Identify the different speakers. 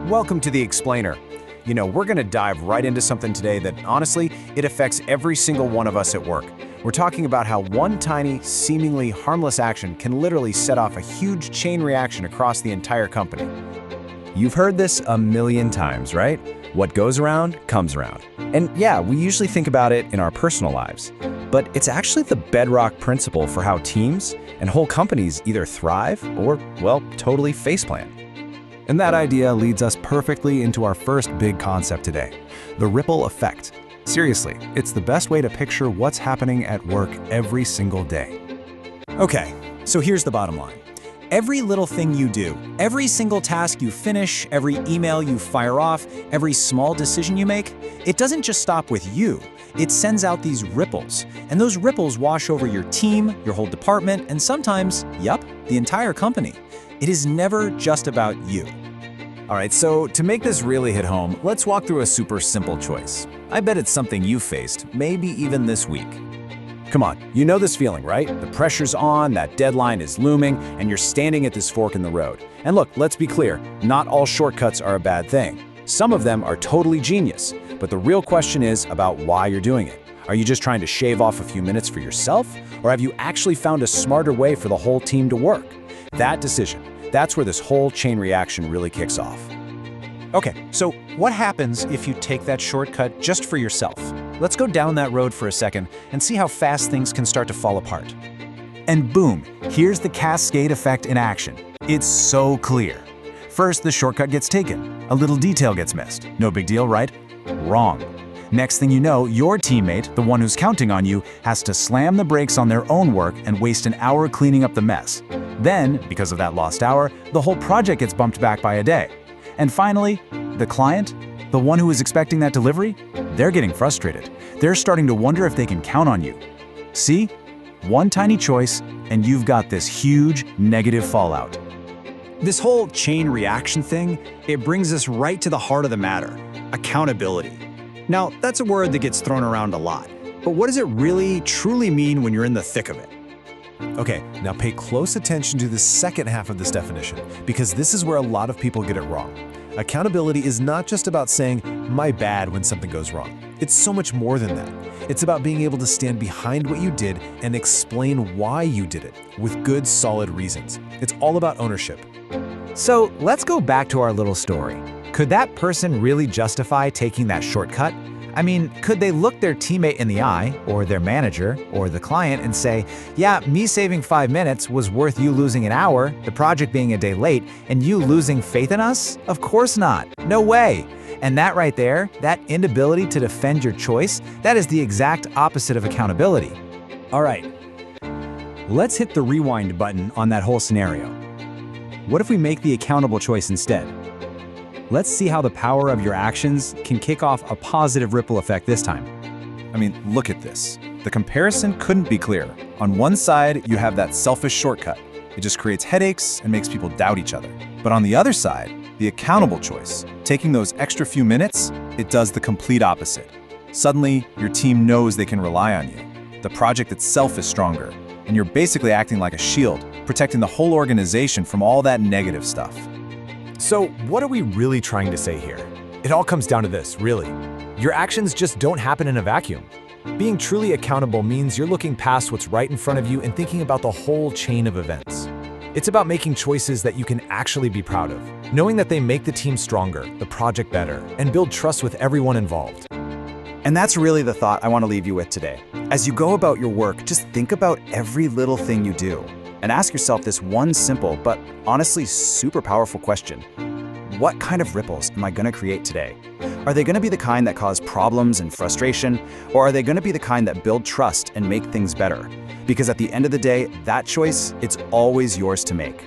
Speaker 1: Welcome to The Explainer. We're going to dive right into something today that, honestly, it affects every single one of us at work. We're talking about how one tiny, seemingly harmless action can literally set off a huge chain reaction across the entire company.
Speaker 2: You've heard this a million times, right? What goes around, comes around. And yeah, we usually think about it in our personal lives. But it's actually the bedrock principle for how teams and whole companies either thrive or, well, totally faceplant.
Speaker 3: And that idea leads us perfectly into our first big concept today, the ripple effect. Seriously, it's the best way to picture what's happening at work every single day.
Speaker 4: Okay, so here's the bottom line. Every little thing you do, every single task you finish, every email you fire off, every small decision you make, it doesn't just stop with you. It sends out these ripples, and those ripples wash over your team, your whole department, and sometimes, the entire company. It is never just about you.
Speaker 1: All right, so to make this really hit home, let's walk through a super simple choice. I bet it's something you faced, maybe even this week. Come on, you know this feeling, right? The pressure's on, that deadline is looming, and you're standing at this fork in the road. And look, let's be clear, not all shortcuts are a bad thing. Some of them are totally genius, but the real question is about why you're doing it. Are you just trying to shave off a few minutes for yourself, or have you actually found a smarter way for the whole team to work? That decision, that's where this whole chain reaction really kicks off.
Speaker 4: Okay, so what happens if you take that shortcut just for yourself? Let's go down that road for a second and see how fast things can start to fall apart. And boom, here's the cascade effect in action. It's so clear. First, the shortcut gets taken. A little detail gets missed. No big deal, right? Wrong. Next thing you know, your teammate, the one who's counting on you, has to slam the brakes on their own work and waste an hour cleaning up the mess. Then, because of that lost hour, the whole project gets bumped back by a day. And finally, the client, the one who is expecting that delivery, they're getting frustrated. They're starting to wonder if they can count on you. See? One tiny choice, and you've got this huge negative fallout. This whole chain reaction thing, it brings us right to the heart of the matter, accountability. Now, that's a word that gets thrown around a lot, but what does it really, truly mean when you're in the thick of it?
Speaker 3: Okay, now pay close attention to the second half of this definition, because this is where a lot of people get it wrong. Accountability is not just about saying, "my bad," when something goes wrong. It's so much more than that. It's about being able to stand behind what you did and explain why you did it, with good, solid reasons. It's all about ownership.
Speaker 5: So let's go back to our little story. Could that person really justify taking that shortcut? I mean, could they look their teammate in the eye, or their manager, or the client and say, yeah, me saving 5 minutes was worth you losing an hour, the project being a day late, and you losing faith in us? Of course not. No way. And that right there, that inability to defend your choice, that is the exact opposite of accountability.
Speaker 4: All right, let's hit the rewind button on that whole scenario. What if we make the accountable choice instead? Let's see how the power of your actions can kick off a positive ripple effect this time.
Speaker 2: I mean, look at this. The comparison couldn't be clearer. On one side, you have that selfish shortcut. It just creates headaches and makes people doubt each other. But on the other side, the accountable choice, taking those extra few minutes, it does the complete opposite. Suddenly, your team knows they can rely on you. The project itself is stronger, and you're basically acting like a shield, protecting the whole organization from all that negative stuff.
Speaker 1: So what are we really trying to say here? It all comes down to this, really. Your actions just don't happen in a vacuum. Being truly accountable means you're looking past what's right in front of you and thinking about the whole chain of events. It's about making choices that you can actually be proud of, knowing that they make the team stronger, the project better, and build trust with everyone involved.
Speaker 4: And that's really the thought I want to leave you with today. As you go about your work, just think about every little thing you do. And ask yourself this one simple, but honestly super powerful question. What kind of ripples am I going to create today? Are they going to be the kind that cause problems and frustration? Or are they going to be the kind that build trust and make things better? Because at the end of the day, that choice, it's always yours to make.